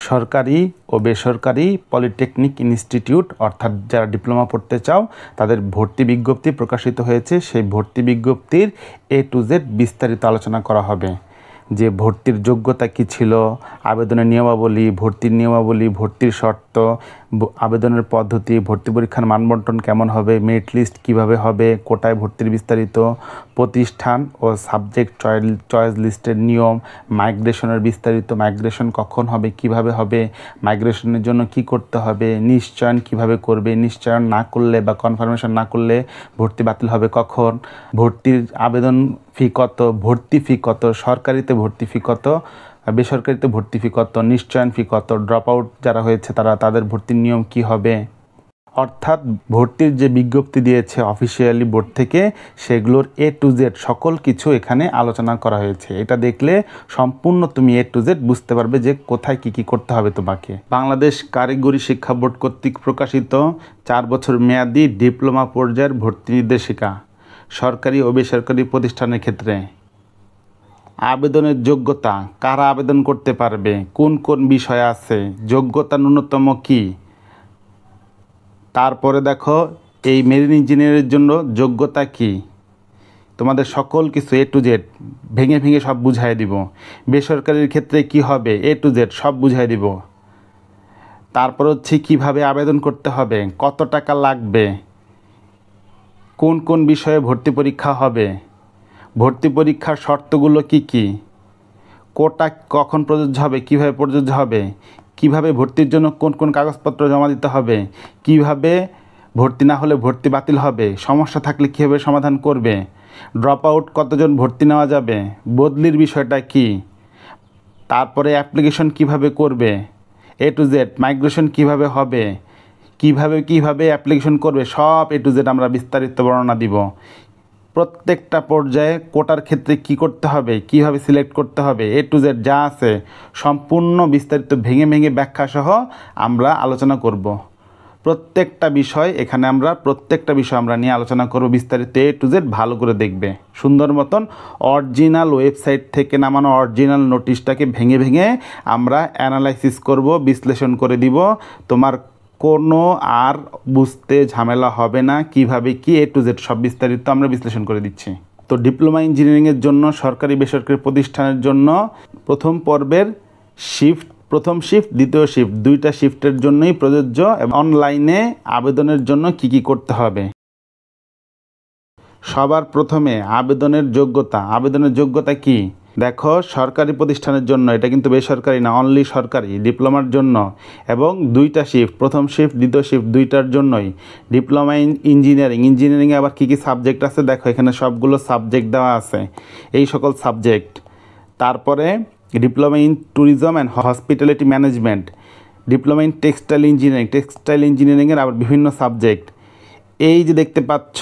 সরকারি ও বেসরকারি polytechnic institute অর্থাৎ যারা ডিপ্লোমা পড়তে চাও তাদের ভর্তি বিজ্ঞপ্তি প্রকাশিত হয়েছে। সেই ভর্তি বিজ্ঞপ্তির A to Z বিস্তারিত আলোচনা করা হবে, যে ভর্তির যোগ্যতা কী ছিল, আবেদনের নিয়মাবলী, ভর্তির শর্ত, আবেদনের পদ্ধতি, ভর্তি পরীক্ষার মানবন্টন কেমন হবে, মেরিট লিস্ট কীভাবে হবে, কোটায় ভর্তির বিস্তারিত, প্রতিষ্ঠান ও সাবজেক্ট চয়েস লিস্টের নিয়ম, মাইগ্রেশনের বিস্তারিত, মাইগ্রেশন কখন হবে, কিভাবে হবে, মাইগ্রেশনের জন্য কি করতে হবে, নিশ্চয়ন কিভাবে করবে, নিশ্চয়ন না করলে বা কনফার্মেশন না করলে ভর্তি বাতিল হবে কখন, ভর্তির আবেদন ফি কত, ভর্তি ফি কত, সরকারিতে ভর্তি ফি কত, বেসরকারিতে ভর্তি ফি কত, নিশ্চয়ন ফি কত, ড্রপ আউট যারা হয়েছে তাদের ভর্তির নিয়ম কি হবে, অর্থাৎ ভর্তির যে বিজ্ঞপ্তি দিয়েছে অফিসিয়ালি বোর্ড থেকে সেগুলোর A to Z সকল কিছু এখানে আলোচনা করা হয়েছে। এটা দেখলে সম্পূর্ণ তুমি A to Z বুঝতে পারবে যে কোথায় কি করতে হবে তোমাকে। বাংলাদেশ কারিগরি শিক্ষা বোর্ড কর্তৃক প্রকাশিত 4 বছর মেয়াদী ডিপ্লোমা পর্যায়ের ভর্তি নির্দেশিকা সরকারি ও বেসরকারি প্রতিষ্ঠানের ক্ষেত্রে। আবেদনের যোগ্যতা, কারা আবেদন করতে পারবে, কোন কোন বিষয় আছে, যোগ্যতা ন্যূনতম কী, তারপরে দেখো এই মেরিন ইঞ্জিনিয়ারের জন্য যোগ্যতা কি, তোমাদের সকল কিছু A to Z ভেঙে ভেঙে সব বুঝাই দিব। বেসরকারির ক্ষেত্রে কি হবে A to Z সব বুঝাই দিব। তারপর হচ্ছে কিভাবে আবেদন করতে হবে, কত টাকা লাগবে, কোন কোন বিষয়ে ভর্তি পরীক্ষা হবে, ভর্তি পরীক্ষার শর্তগুলো কি কি, কোটা কখন প্রযোজ্য হবে, কিভাবে প্রযোজ্য হবে, কিভাবে ভর্তির জন্য কোন কোন কাগজপত্র জমা দিতে হবে, কিভাবে ভর্তি না হলে ভর্তি বাতিল হবে, সমস্যা থাকলে কীভাবে সমাধান করবে, ড্রপ আউট কতজন ভর্তি নেওয়া যাবে, বদলির বিষয়টা কি, তারপরে অ্যাপ্লিকেশন কিভাবে করবে, A to Z মাইগ্রেশন কিভাবে হবে, কিভাবে অ্যাপ্লিকেশন করবে, সব A to Z আমরা বিস্তারিত বর্ণনা দিব। প্রত্যেকটা পর্যায়ে কোটার ক্ষেত্রে কি করতে হবে, কিভাবে সিলেক্ট করতে হবে, A to Z যা আছে সম্পূর্ণ বিস্তারিত ভেঙে ভেঙে ব্যাখ্যা সহ আমরা আলোচনা করব। প্রত্যেকটা বিষয় আমরা নিয়ে আলোচনা করব বিস্তারিত A to Z ভালো করে দেখবে। সুন্দর মতন অরিজিনাল ওয়েবসাইট থেকে নামানো অরিজিনাল নোটিশটাকে ভেঙে ভেঙে আমরা অ্যানালাইসিস করব, বিশ্লেষণ করে দিব। তোমার কোনো আর বুঝতে ঝামেলা হবে না, কিভাবে কি A to Z সব বিস্তারিত আমরা বিশ্লেষণ করে দিচ্ছি। তো ডিপ্লোমা ইঞ্জিনিয়ারিংয়ের জন্য সরকারি বেসরকারি প্রতিষ্ঠানের জন্য প্রথম পর্বের প্রথম শিফট দ্বিতীয় শিফট দুইটা শিফটের জন্যই প্রযোজ্য। অনলাইনে আবেদনের জন্য কি করতে হবে, সবার প্রথমে আবেদনের যোগ্যতা কি দেখো। সরকারি প্রতিষ্ঠানের জন্য, এটা কিন্তু বেসরকারি না, অনলি সরকারি ডিপ্লোমার জন্য, এবং দুইটা শিফট প্রথম শিফট দ্বিতীয় শিফট দুইটার জন্যই। ডিপ্লোমা ইঞ্জিনিয়ারিংয়ে আবার কী সাবজেক্ট আছে দেখো, এখানে সবগুলো সাবজেক্ট দেওয়া আছে, এই সকল সাবজেক্ট। তারপরে diploma in tourism and hospitality management, diploma in textile ইঞ্জিনিয়ারিংয়ের আবার বিভিন্ন সাবজেক্ট। এই যে দেখতে পাচ্ছ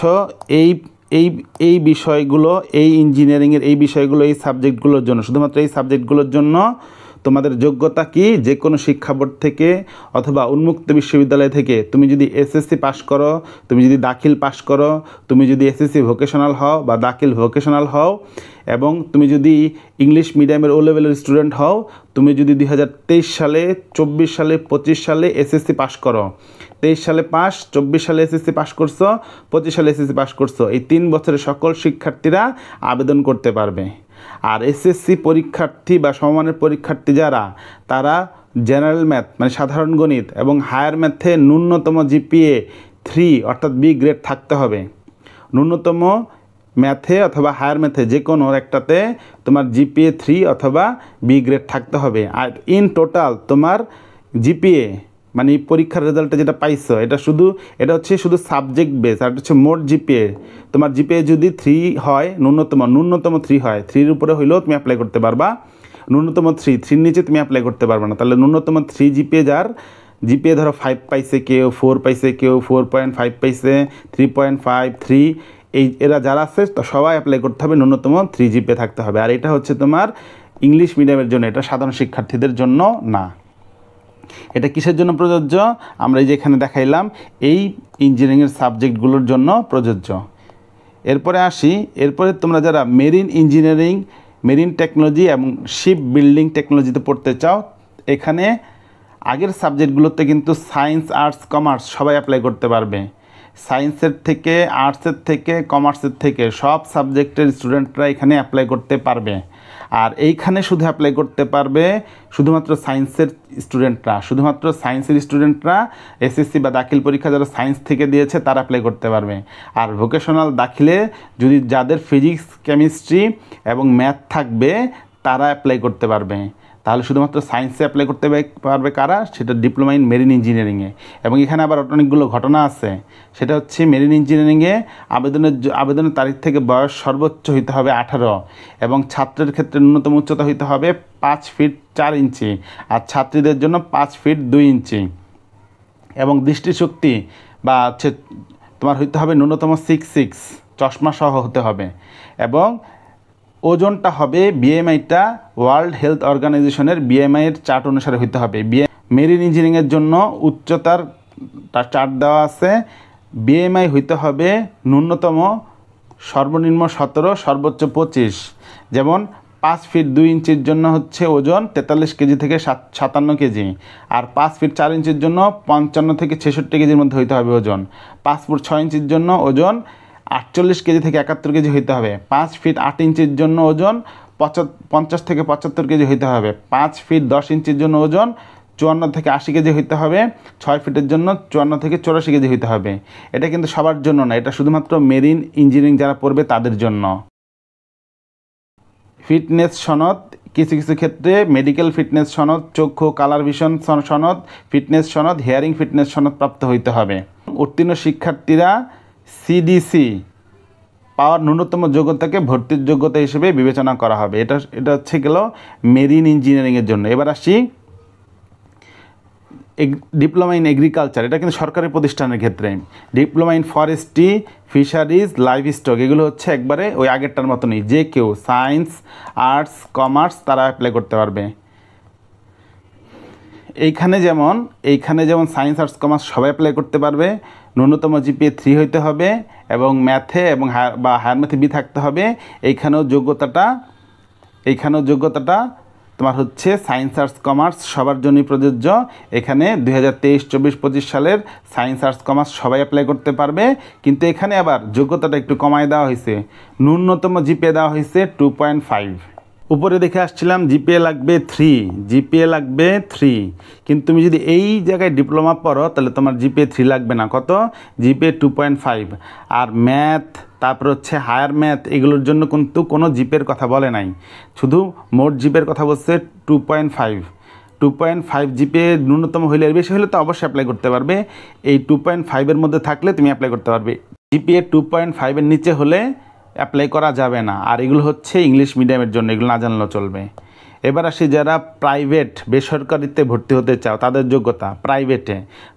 এই বিষয়গুলো, এই ইঞ্জিনিয়ারিংয়ের এই বিষয়গুলো এই সাবজেক্টগুলোর জন্য, শুধুমাত্র এই সাবজেক্টগুলোর জন্য তোমাদের যোগ্যতা কি, যে কোনো শিক্ষা বোর্ড থেকে অথবা উন্মুক্ত বিশ্ববিদ্যালয় থেকে তুমি যদি এসএসসি পাস করো, তুমি যদি দাখিল পাস করো, তুমি যদি এসএসসি ভোকেশনাল হও বা দাখিল ভোকেশনাল হও, এবং তুমি যদি ইংলিশ মিডিয়ামের ও লেভেলের স্টুডেন্ট হও, তুমি যদি 2023 সালে 24 সালে 25 সালে এসএসসি পাস করো, 23 সালে পাস, 24 সালে এসএসসি পাস করছো, 25 সালে এসএসসি পাস করছো, এই 3 বছরের সকল শিক্ষার্থীরা আবেদন করতে পারবে। আর এসএসসি পরীক্ষার্থী বা সমমানের পরীক্ষার্থী যারা, তারা জেনারেল ম্যাথ মানে সাধারণ গণিত এবং হায়ার ম্যাথে ন্যূনতম জিপিএ 3 অর্থাৎ বি গ্রেড থাকতে হবে। ন্যূনতম ম্যাথে অথবা হায়ার ম্যাথে যে কোনো একটাতে তোমার জিপিএ 3 অথবা বি গ্রেড থাকতে হবে। আর ইন টোটাল তোমার জিপিএ মানে পরীক্ষার রেজাল্টে যেটা পাইছো, এটা হচ্ছে শুধু সাবজেক্ট বেস, আর হচ্ছে মোট জিপিএ। তোমার জিপিএ যদি 3 হয়, ন্যূনতম 3 হয়, 3-র উপরে হইলেও তুমি অ্যাপ্লাই করতে পারবা। ন্যূনতম 3-র নিচে তুমি অ্যাপ্লাই করতে পারবা না। তাহলে ন্যূনতম 3 জিপিএ যার, জিপিএ ধরো 5 পাইছে, কেউ 4 পাইছে, কেউ 4.5 পাইছে, 3.5, 3, এরা যারা আছে সবাই অ্যাপ্লাই করতে হবে, ন্যূনতম 3 জিপিএ থাকতে হবে। আর এটা হচ্ছে তোমার ইংলিশ মিডিয়ামের জন্য, এটা সাধারণ শিক্ষার্থীদের জন্য না। এটা কিসের জন্য প্রযোজ্য, আমরা এই যে এখানে দেখাইলাম, এই ইঞ্জিনিয়ারিংয়ের সাবজেক্টগুলোর জন্য প্রযোজ্য। এরপরে তোমরা যারা মেরিন ইঞ্জিনিয়ারিং, মেরিন টেকনোলজি এবং শিপ বিল্ডিং টেকনোলজিতে পড়তে চাও, এখানে আগের সাবজেক্টগুলোতে কিন্তু সায়েন্স, আর্টস, কমার্স সবাই অ্যাপ্লাই করতে পারবে। সায়েন্সের থেকে, আর্টসের থেকে, কমার্সের থেকে সব সাবজেক্টের স্টুডেন্টরা এখানে অ্যাপ্লাই করতে পারবে। আর এইখানে শুধু অ্যাপ্লাই করতে পারবে শুধুমাত্র সায়েন্সের স্টুডেন্টরা। শুধুমাত্র সায়েন্সের স্টুডেন্টরা এসএসসি বা দাখিল পরীক্ষা যারা সায়েন্স থেকে দিয়েছে তারা অ্যাপ্লাই করতে পারবে। আর ভোকেশনাল দাখিলে যদি যাদের ফিজিক্স, কেমিস্ট্রি এবং ম্যাথ থাকবে তারা অ্যাপ্লাই করতে পারবে। তাহলে শুধুমাত্র সায়েন্সে অ্যাপ্লাই করতে পারবে কারা? সেটা ডিপ্লোমা ইন মেরিন ইঞ্জিনিয়ারিংয়ে। এবং এখানে আবার অনেকগুলো ঘটনা আছে। সেটা হচ্ছে মেরিন ইঞ্জিনিয়ারিংয়ে আবেদনের তারিখ থেকে বয়স সর্বোচ্চ হইতে হবে 18 এবং ছাত্রের ক্ষেত্রে ন্যূনতম উচ্চতা হইতে হবে 5 ফিট 4 ইঞ্চি আর ছাত্রীদের জন্য 5 ফিট 2 ইঞ্চি। এবং দৃষ্টিশক্তি বা হচ্ছে তোমার হইতে হবে ন্যূনতম 6'6", চশমা সহ হতে হবে। এবং ওজনটা হবে বিএমআইটা ওয়ার্ল্ড হেলথ অর্গানাইজেশনের বিএমআইয়ের চার্ট অনুসারে হইতে হবে। মেরিন ইঞ্জিনিয়ারিংয়ের জন্য উচ্চতার চার্ট দেওয়া আছে। বিএমআই হইতে হবে ন্যূনতম সর্বনিম্ন 17, সর্বোচ্চ 25। যেমন 5 ফিট 2 ইঞ্চির জন্য হচ্ছে ওজন 43 কেজি থেকে 57 কেজি, আর 5 ফিট 4 ইঞ্চির জন্য 55 থেকে 66 কেজির মধ্যে হইতে হবে ওজন। 5 ফুট 6 ইঞ্চির জন্য ওজন 48 কেজি থেকে 71 কেজি হইতে হবে। 5 ফিট 8 ইঞ্চির জন্য ওজন 50 থেকে 75 কেজি হইতে হবে। 5 ফিট 10 ইঞ্চির জন্য ওজন 54 থেকে 80 কেজি হইতে হবে। 6 ফিটের জন্য 54 থেকে 84 কেজি হইতে হবে। এটা কিন্তু সবার জন্য না, এটা শুধুমাত্র মেরিন ইঞ্জিনিয়ারিং যারা পড়বে তাদের জন্য। ফিটনেস সনদ, কিছু কিছু ক্ষেত্রে মেডিকেল ফিটনেস সনদ, চক্ষু কালার ভিশন সনদ, ফিটনেস সনদ, হিয়ারিং ফিটনেস সনদ প্রাপ্ত হইতে হবে। উত্তীর্ণ শিক্ষার্থীরা সিডিসি পাওয়ার ন্যূনতম যোগ্যতাকে ভর্তির যোগ্যতা হিসেবে বিবেচনা করা হবে। এটা হচ্ছে গেল মেরিন ইঞ্জিনিয়ারিংয়ের জন্য। এবার আসি ডিপ্লোমা ইন এগ্রিকালচার। এটা কিন্তু সরকারি প্রতিষ্ঠানের ক্ষেত্রে। Diploma in forestry, fisheries, live stock এগুলো হচ্ছে একবারে ওই আগেরটার মতনই। যে কেউ সায়েন্স, আর্টস, কমার্স তারা অ্যাপ্লাই করতে পারবে। এইখানে যেমন সায়েন্স, আর্টস, কমার্স সবাই অ্যাপ্লাই করতে পারবে। ন্যূনতম জিপিএ 3 হইতে হবে এবং ম্যাথে এবং হায়ার ম্যাথে বি থাকতে হবে। এইখানেও যোগ্যতাটা তোমার হচ্ছে সায়েন্স, আর্টস, কমার্স সবার জন্যই প্রযোজ্য। এখানে 2023-24-25 সালের সায়েন্স, আর্টস, কমার্স সবাই অ্যাপ্লাই করতে পারবে। কিন্তু এখানে আবার যোগ্যতাটা একটু কমায় দেওয়া হয়েছে। ন্যূনতম জিপিএ দেওয়া হয়েছে 2.5। উপরে দেখে আসছিলাম জিপিএ লাগবে 3, কিন্তু তুমি যদি এই জায়গায় ডিপ্লোমা পড়ো তাহলে তোমার জিপিএ 3 লাগবে না। কত? জিপিএ 2.5। আর ম্যাথ, তারপর হচ্ছে হায়ার ম্যাথ এগুলোর জন্য কিন্তু কোনো জিপিএর কথা বলে নাই, শুধু মোট জিপিএর কথা বলছে 2.5 জিপিএ ন্যূনতম হইলে, এর বেশি হলে তো অবশ্যই অ্যাপ্লাই করতে পারবে। এই 2.5-এর মধ্যে থাকলে তুমি অ্যাপ্লাই করতে পারবে। জিপিএ 2.5-এর নিচে হলে অ্যাপ্লাই করা যাবে না। আর এগুলো হচ্ছে ইংলিশ মিডিয়ামের জন্য, এগুলো না জানলেও চলবে। এবার আসি যারা বেসরকারিতে ভর্তি হতে চাও তাদের যোগ্যতা।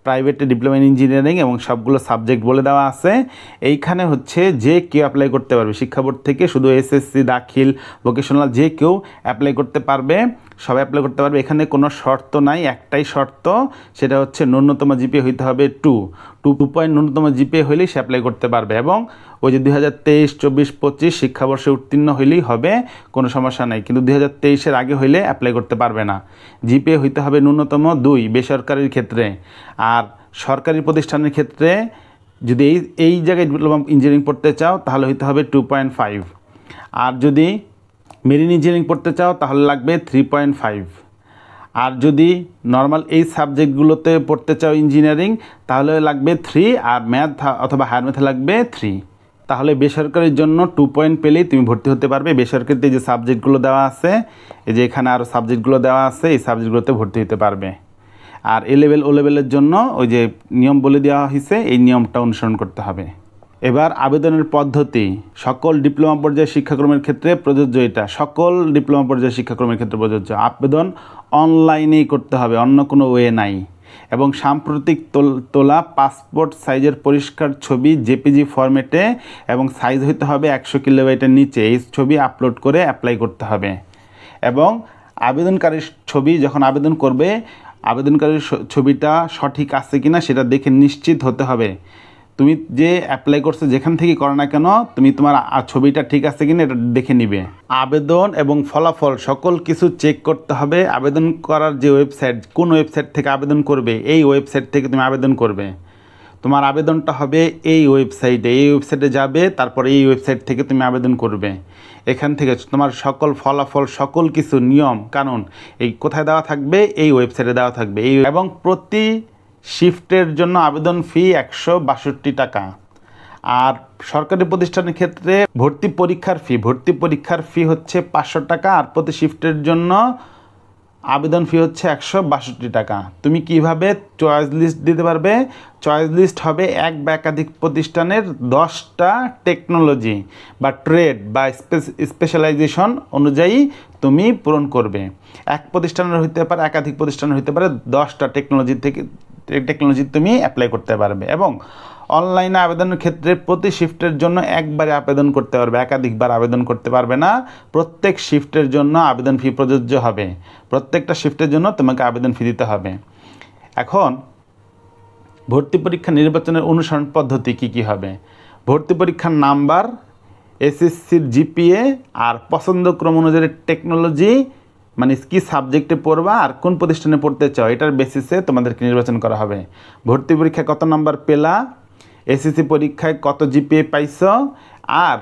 প্রাইভেটে ডিপ্লোমা ইন ইঞ্জিনিয়ারিং এবং সবগুলো সাবজেক্ট বলে দেওয়া আছে। এইখানে হচ্ছে যে কেউ অ্যাপ্লাই করতে পারবে। শিক্ষা বোর্ড থেকে শুধু এসএসসি, দাখিল, ভোকেশনাল যে কেউ অ্যাপ্লাই করতে পারবে, সবাই অ্যাপ্লাই করতে পারবে। এখানে কোনো শর্ত নাই, একটাই শর্ত, সেটা হচ্ছে ন্যূনতম জিপিএ হইতে হবে 2 ন্যূনতম জিপিএ হইলেই সে অ্যাপ্লাই করতে পারবে। এবং ওই যে 2023-24-25 শিক্ষাবর্ষে উত্তীর্ণ হইলেই হবে, কোনো সমস্যা নাই। কিন্তু 2023-এর আগে হইলে অ্যাপ্লাই করতে পারবে না। জিপিএ হইতে হবে ন্যূনতম 2 বেসরকারির ক্ষেত্রে। আর সরকারি প্রতিষ্ঠানের ক্ষেত্রে যদি এই জায়গায় ডিপ্লোমা ইঞ্জিনিয়ারিং পড়তে চাও তাহলে হইতে হবে 2.5। আর যদি মেরিন ইঞ্জিনিয়ারিং পড়তে চাও তাহলে লাগবে 3.5। আর যদি নর্মাল এই সাবজেক্টগুলোতে পড়তে চাও ইঞ্জিনিয়ারিং তাহলে লাগবে 3, আর ম্যাথ অথবা হায়ার ম্যাথে লাগবে 3। তাহলে বেসরকারির জন্য 2 পয়েন্ট পেলেই তুমি ভর্তি হতে পারবে। বেসরকারিতে যে সাবজেক্টগুলো দেওয়া আছে, এই যে এখানে আরও সাবজেক্টগুলো দেওয়া আছে, এই সাবজেক্টগুলোতে ভর্তি হতে পারবে। আর ও লেভেলের জন্য ওই যে নিয়ম বলে দেওয়া হয়েছে, এই নিয়মটা অনুসরণ করতে হবে। এবার আবেদনের পদ্ধতি সকল ডিপ্লোমা পর্যায়ের শিক্ষাক্রমের ক্ষেত্রে প্রযোজ্য। এটা সকল ডিপ্লোমা পর্যায়ের শিক্ষাক্রমের ক্ষেত্রে প্রযোজ্য। আবেদন অনলাইনেই করতে হবে, অন্য কোনো ওয়ে নাই। এবং সাম্প্রতিক তোলা পাসপোর্ট সাইজের পরিষ্কার ছবি জেপিজি ফরম্যাটে এবং সাইজ হইতে হবে 100 কিলোবাইটের নিচে। এই ছবি আপলোড করে অ্যাপ্লাই করতে হবে। এবং আবেদনকারীর ছবি যখন আবেদন করবে, আবেদনকারীর ছবিটা সঠিক আছে কিনা সেটা দেখে নিশ্চিত হতে হবে। তুমি যে অ্যাপ্লাই করছো যেখান থেকে করো না কেন, তুমি তোমার ছবিটা ঠিক আছে কিনা এটা দেখে নিবে। আবেদন এবং ফলাফল সকল কিছু চেক করতে হবে। আবেদন করার যে ওয়েবসাইট, কোন ওয়েবসাইট থেকে আবেদন করবে, এই ওয়েবসাইট থেকে তুমি আবেদন করবে। তোমার আবেদনটা হবে এই ওয়েবসাইটে যাবে, তারপরে এই ওয়েবসাইট থেকে তুমি আবেদন করবে। এখান থেকে তোমার সকল ফলাফল, সকল কিছু নিয়ম কানুন এই কোথায় দেওয়া থাকবে, এই ওয়েবসাইটে দেওয়া থাকবে। এবং প্রতি শিফটের জন্য আবেদন ফি 162 টাকা। আর সরকারি প্রতিষ্ঠানের ক্ষেত্রে ভর্তি পরীক্ষার ফি হচ্ছে 500 টাকা, আর প্রতি শিফটের জন্য আবেদন ফি হচ্ছে 162 টাকা। তুমি কিভাবে চয়েস লিস্ট দিতে পারবে? চয়েস লিস্ট হবে এক বা একাধিক প্রতিষ্ঠানের 10টা টেকনোলজি বা ট্রেড বা স্পেশালাইজেশন অনুযায়ী তুমি পূরণ করবে। এক প্রতিষ্ঠানের হইতে পারে, একাধিক প্রতিষ্ঠানের হইতে পারে, 10টা টেকনোলজি তুমি অ্যাপ্লাই করতে পারবে। এবং অনলাইনে আবেদনের ক্ষেত্রে প্রতি শিফটের জন্য একবারে আবেদন করতে পারবে, একাধিকবার আবেদন করতে পারবে না। প্রত্যেক শিফটের জন্য আবেদন ফি প্রযোজ্য হবে। প্রত্যেকটা শিফটের জন্য তোমাকে আবেদন ফি দিতে হবে। এখন ভর্তি পরীক্ষা নির্বাচনের অনুসরণ পদ্ধতি কি হবে? ভর্তি পরীক্ষার নাম্বার, এসএসসির জিপিএ, আর পছন্দক্রম অনুযায়ী টেকনোলজি, মানে কি সাবজেক্টে পড়বা আর কোন প্রতিষ্ঠানে পড়তে চাও, এটার বেসিসে তোমাদেরকে নির্বাচন করা হবে। ভর্তি পরীক্ষায় কত নাম্বার পেলা, এসএসসি পরীক্ষায় কত জিপিএ পাইছ, আর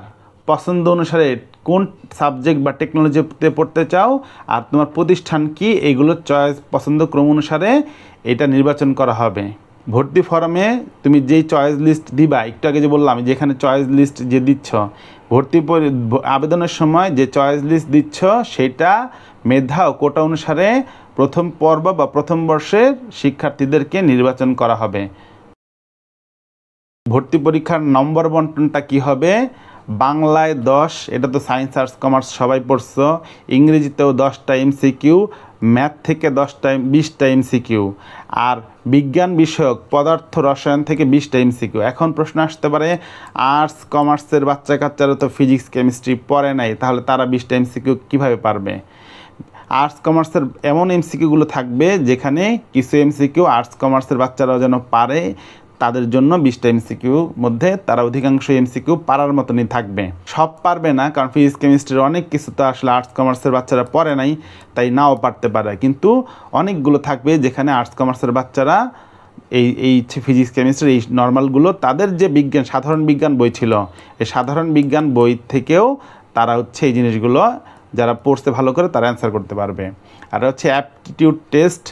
পছন্দ অনুসারে কোন সাবজেক্ট বা টেকনোলজিতে পড়তে চাও, আর তোমার প্রতিষ্ঠান কি, এইগুলো চয়েস পছন্দক্রম অনুসারে এটা নির্বাচন করা হবে। ভর্তি ফর্মে তুমি যেই চয়েস লিস্ট দিবা, একটু আগে যে বললাম, যেখানে চয়েস লিস্ট যে দিচ্ছ, আবেদনের সময় যে চয়েস লিস্ট দিচ্ছ সেটা মেধা ও কোটা অনুসারে প্রথম পর্ব বা প্রথম বর্ষের শিক্ষার্থীদেরকে নির্বাচন করা হবে। ভর্তি পরীক্ষার নম্বর বন্টনটা কি হবে? বাংলায় 10, এটা তো সায়েন্স আর্টস কমার্স সবাই পড়ছো। ইংরেজিতেও 10টা এমসিকিউ, ম্যাথ থেকে 20টা এমসিকিউ, আর বিজ্ঞান বিষয়ক পদার্থ রসায়ন থেকে 20টা এমসিকিউ। এখন প্রশ্ন আসতে পারে, আর্টস কমার্সের বাচ্চা কাচ্চারা তো ফিজিক্স কেমিস্ট্রি পড়ে নাই, তাহলে তারা 20টা এমসিকিউ কীভাবে পারবে? আর্টস কমার্সের এমন এমসিকিউগুলো থাকবে যেখানে কিছু এমসিকিউ আর্টস কমার্সের বাচ্চারাও যেন পারে, তাদের জন্য 20টা এমসিকিউ মধ্যে তারা অধিকাংশ এমসিকিউ পারার মতনই থাকবে। সব পারবে না, কারণ ফিজিক্স কেমিস্ট্রির অনেক কিছু তো আসলে আর্টস কমার্সের বাচ্চারা পড়ে নাই, তাই নাও পারতে পারে। কিন্তু অনেকগুলো থাকবে যেখানে আর্টস কমার্সের বাচ্চারা এই ফিজিক্স কেমিস্ট্রি এই নর্মালগুলো, তাদের যে বিজ্ঞান সাধারণ বিজ্ঞান বই ছিল, এই সাধারণ বিজ্ঞান বই থেকেও তারা এই জিনিসগুলো যারা পড়তে ভালো করে তারা অ্যান্সার করতে পারবে। আর অ্যাপটিটিউড টেস্ট,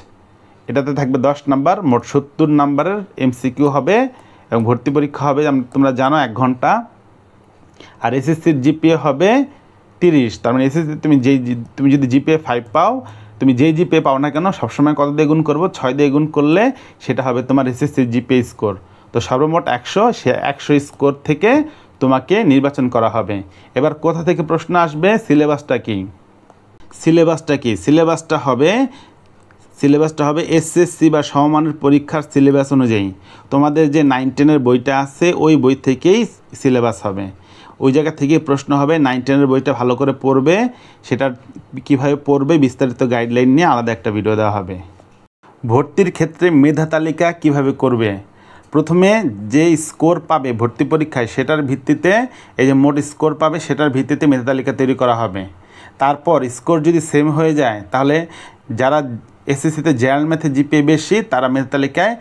এটাতে থাকবে 10 নাম্বার, মোট 70 নাম্বারের এমসিকিউ হবে এবং ভর্তি পরীক্ষা হবে তোমরা জানো 1 ঘন্টা। আর এসএসসির জিপিএ হবে 30। তার মানে এসএসসি তুমি যদি জিপিএ 5 পাও, তুমি যেই জিপিএ পাও না কেন সবসময় কত দিয়ে গুণ করবো? 6 দিয়ে গুণ করলে সেটা হবে তোমার এসএসসির জিপিএ স্কোর। তো সর্বমোট 100, সে 100 স্কোর থেকে তোমাকে নির্বাচন করা হবে। এবার কোথা থেকে প্রশ্ন আসবে? সিলেবাসটা কি? সিলেবাসটা হবে এসএসসি বা সমমানের পরীক্ষার সিলেবাস অনুযায়ী। তোমাদের যে 9-10-এর বইটা আছে ওই বই থেকেই সিলেবাস হবে। ওই জায়গা থেকে প্রশ্ন হবে। 9-10-এর বইটা ভালো করে পড়বে, সেটা কীভাবে পড়বে বিস্তারিত গাইডলাইন নিয়ে আলাদা একটা ভিডিও দেওয়া হবে। ভর্তির ক্ষেত্রে মেধা তালিকা কীভাবে করবে? প্রথমে যে স্কোর পাবে ভর্তি পরীক্ষায় সেটার ভিত্তিতে, এই যে মোট স্কোর পাবে সেটার ভিত্তিতে মেধা তালিকা তৈরি করা হবে। তারপর স্কোর যদি সেম হয়ে যায়, তাহলে যারা এসএসসিতে জেনারেল ম্যাথে জিপিএ বেশি তারা মেধা তালিকায়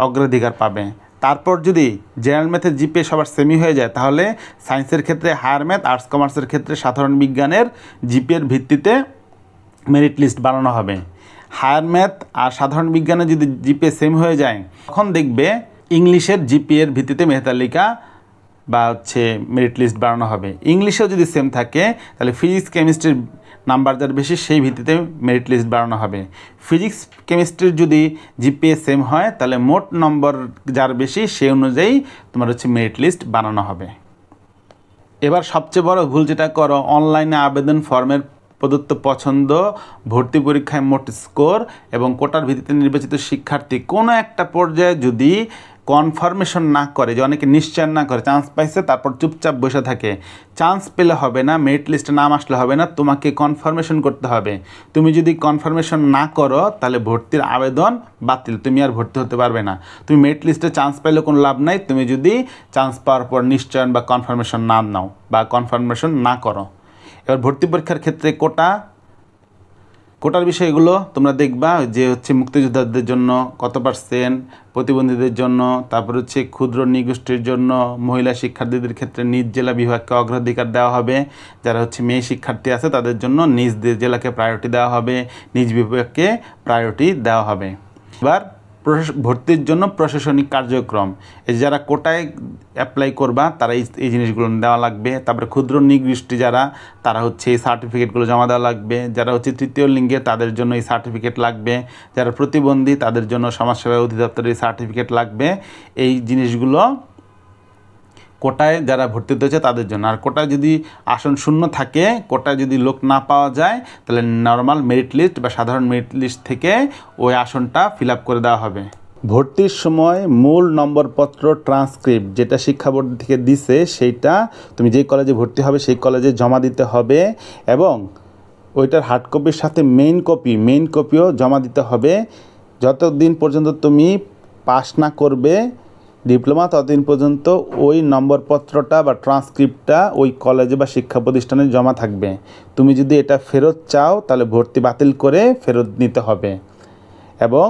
অগ্রাধিকার পাবে। তারপর যদি জেনারেল ম্যাথের জিপিএ সবার সেমি হয়ে যায়, তাহলে সায়েন্সের ক্ষেত্রে হায়ার ম্যাথ, আর্টস কমার্সের ক্ষেত্রে সাধারণ বিজ্ঞানের জিপিএর ভিত্তিতে মেরিট লিস্ট বানানো হবে। হায়ার ম্যাথ আর সাধারণ বিজ্ঞানে যদি জিপিএ সেম হয়ে যায়, তখন দেখবে ইংলিশের জিপিএর ভিত্তিতে মেধা তালিকা বা মেরিট লিস্ট বানানো হবে। ইংলিশেও যদি সেম থাকে, তাহলে ফিজিক্স কেমিস্ট্রির নাম্বার যার বেশি সেই ভিত্তিতে মেরিট লিস্ট বানানো হবে। ফিজিক্স কেমিস্ট্রির যদি জিপিএ সেম হয়, তাহলে মোট নম্বর যার বেশি সেই অনুযায়ী তোমার মেরিট লিস্ট বানানো হবে। এবার সবচেয়ে বড় ভুল যেটা করো, অনলাইনে আবেদন ফর্মের প্রদত্ত পছন্দ, ভর্তি পরীক্ষায় মোট স্কোর এবং কোটার ভিত্তিতে নির্বাচিত শিক্ষার্থী কোনো একটা পর্যায়ে যদি কনফার্মেশন না করে, যে অনেকে নিশ্চয় না করে, চান্স পাইছে তারপর চুপচাপ বসে থাকে, চান্স পেলে হবে না, মেরিট লিস্টে নাম আসলে হবে না, তোমাকে কনফার্মেশন করতে হবে। তুমি যদি কনফার্মেশন না করো তাহলে ভর্তির আবেদন বাতিল, তুমি আর ভর্তি হতে পারবে না। তুমি মেরিট লিস্টে চান্স পাইলে কোনো লাভ নাই, তুমি যদি চান্স পাওয়ার পর নিশ্চয়ন বা কনফার্মেশন না নাও বা কনফার্মেশন না করো। এবার ভর্তি পরীক্ষার ক্ষেত্রে কোটার বিষয়গুলো তোমরা দেখবা, যে হচ্ছে মুক্তিযোদ্ধাদের জন্য কত %, প্রতিবন্ধীদের জন্য, তারপর হচ্ছে ক্ষুদ্র নৃগোষ্ঠীর জন্য, মহিলা শিক্ষার্থীদের ক্ষেত্রে নিজ জেলা বিভাগকে অগ্রাধিকার দেওয়া হবে, যারা হচ্ছে মেয়ে শিক্ষার্থী আছে তাদের জন্য নিজ জেলাকে প্রায়োরিটি দেওয়া হবে, নিজ বিভাগকে প্রায়োরিটি দেওয়া হবে। এবার ভর্তির জন্য প্রশাসনিক কার্যক্রম, এই যারা কোটায় অ্যাপ্লাই করবা তারা এই জিনিসগুলো দেওয়া লাগবে। তারপরে ক্ষুদ্র নৃগোষ্ঠী যারা, তারা হচ্ছে এই সার্টিফিকেটগুলো জমা দেওয়া লাগবে। যারা হচ্ছে তৃতীয় লিঙ্গে তাদের জন্য এই সার্টিফিকেট লাগবে। যারা প্রতিবন্ধী তাদের জন্য সমাজসেবা অধিদপ্তরের সার্টিফিকেট লাগবে। এই জিনিসগুলো কোটায় যারা ভর্তি হতে হচ্ছে তাদের জন্য। আর কোটায় যদি আসন শূন্য থাকে, কোটায় যদি লোক না পাওয়া যায়, তাহলে নর্মাল মেরিট লিস্ট বা সাধারণ মেরিট লিস্ট থেকে ওই আসনটা ফিল আপ করে দেওয়া হবে। ভর্তির সময় মূল নম্বরপত্র ট্রান্সক্রিপ্ট যেটা শিক্ষা বোর্ড থেকে দিছে, সেইটা তুমি যেই কলেজে ভর্তি হবে সেই কলেজে জমা দিতে হবে, এবং ওইটার হার্ড কপির সাথে মেইন কপিও জমা দিতে হবে। যতদিন পর্যন্ত তুমি পাস না করবে ডিপ্লোমা, ততদিন পর্যন্ত ওই নম্বরপত্রটা বা ট্রান্সক্রিপ্টটা ওই কলেজে বা শিক্ষা প্রতিষ্ঠানে জমা থাকবে। তুমি যদি এটা ফেরত চাও তাহলে ভর্তি বাতিল করে ফেরত নিতে হবে। এবং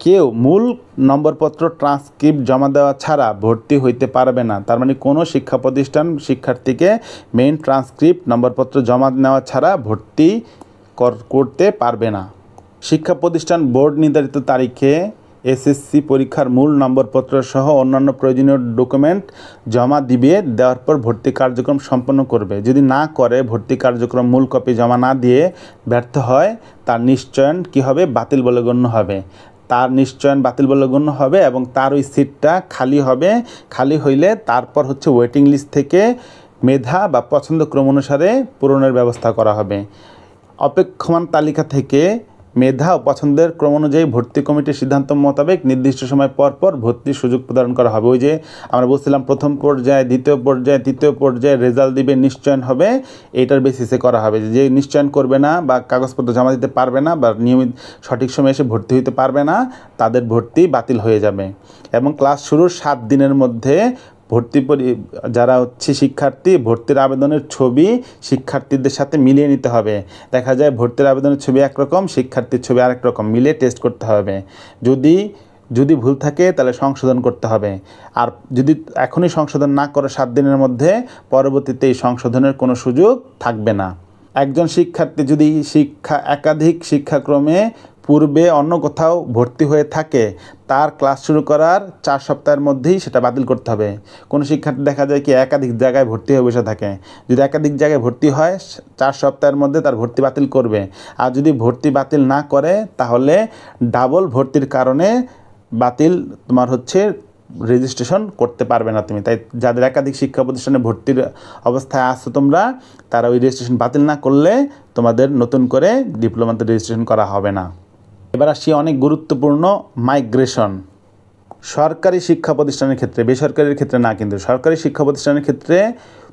কেউ মূল নম্বরপত্র ট্রান্সক্রিপ্ট জমা দেওয়া ছাড়া ভর্তি হইতে পারবে না। তার মানে কোনো শিক্ষা প্রতিষ্ঠান শিক্ষার্থীকে মেইন ট্রান্সক্রিপ্ট নম্বরপত্র জমা নেওয়া ছাড়া ভর্তি করতে পারবে না। শিক্ষা প্রতিষ্ঠান বোর্ড নির্ধারিত তারিখে এসএসসি পরীক্ষার মূল নম্বরপত্র সহ অন্যান্য প্রয়োজনীয় ডকুমেন্ট জমা দিবে, দেওয়ার পর ভর্তি কার্যক্রম সম্পন্ন করবে। যদি না করে, ভর্তি কার্যক্রম মূল কপি জমা না দিয়ে ব্যর্থ হয়, তার নিশ্চয়ন কী হবে? বাতিল বলে গণ্য হবে। তার নিশ্চয়ন বাতিল বলে গণ্য হবে এবং তার ওই সিটটা খালি হবে। খালি হইলে তারপর হচ্ছে ওয়েটিং লিস্ট থেকে মেধা বা পছন্দক্রম অনুসারে পূরণের ব্যবস্থা করা হবে। অপেক্ষমান তালিকা থেকে মেধা ও পছন্দের ক্রম অনুযায়ী ভর্তি কমিটির সিদ্ধান্ত মোতাবেক নির্দিষ্ট সময় পর পর ভর্তির সুযোগ প্রদান করা হবে। ওই যে আমরা বলছিলাম প্রথম পর্যায়ে, দ্বিতীয় পর্যায়ে, তৃতীয় পর্যায়ে রেজাল্ট দিবে, নিশ্চয়ন হবে, এইটার বেসিসে করা হবে। যে নিশ্চয়ন করবে না বা কাগজপত্র জমা দিতে পারবে না বা নিয়মিত সঠিক সময়ে এসে ভর্তি হতে পারবে না, তাদের ভর্তি বাতিল হয়ে যাবে। এবং ক্লাস শুরুর 7 দিনের মধ্যে যারা হচ্ছে শিক্ষার্থী, ভর্তির আবেদনের ছবি শিক্ষার্থীদের সাথে মিলিয়ে নিতে হবে। দেখা যায় ভর্তির আবেদনের ছবি একরকম, শিক্ষার্থীর ছবি আরেক রকম, মিলিয়ে টেস্ট করতে হবে। যদি ভুল থাকে তাহলে সংশোধন করতে হবে। আর যদি এখনই সংশোধন না করে 7 দিনের মধ্যে, পরবর্তীতে এই সংশোধনের কোনো সুযোগ থাকবে না। একজন শিক্ষার্থী যদি একাধিক শিক্ষাক্রমে পূর্বে অন্য কোথাও ভর্তি হয়ে থাকে, তার ক্লাস শুরু করার 4 সপ্তাহের মধ্যেই সেটা বাতিল করতে হবে। কোনো শিক্ষার্থী দেখা যায় কি একাধিক জায়গায় ভর্তি হয়ে বসে থাকে, যদি একাধিক জায়গায় ভর্তি হয় 4 সপ্তাহের মধ্যে তার ভর্তি বাতিল করবে। আর যদি ভর্তি বাতিল না করে তাহলে ডাবল ভর্তির কারণে বাতিল তোমার হচ্ছে রেজিস্ট্রেশন করতে পারবে না তুমি। তাই যাদের একাধিক শিক্ষা প্রতিষ্ঠানে ভর্তির অবস্থায় আসছো তোমরা, তারা ওই রেজিস্ট্রেশন বাতিল না করলে তোমাদের নতুন করে ডিপ্লোমাতে রেজিস্ট্রেশন করা হবে না। এবার আসি অনেক গুরুত্বপূর্ণ মাইগ্রেশন। সরকারি শিক্ষা প্রতিষ্ঠানের ক্ষেত্রে, বেসরকারির ক্ষেত্রে না, কিন্তু সরকারি শিক্ষা প্রতিষ্ঠানের ক্ষেত্রে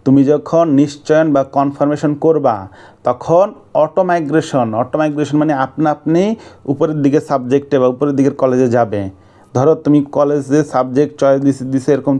তুমি যখন নিশ্চয়ন বা কনফার্মেশন করবা, তখন অটো মাইগ্রেশন মানে আপনি উপরের দিকে সাবজেক্টে বা উপরের দিকের কলেজে যাবে। ধরো তুমি কলেজে সাবজেক্ট চয়েস দিছে এরকম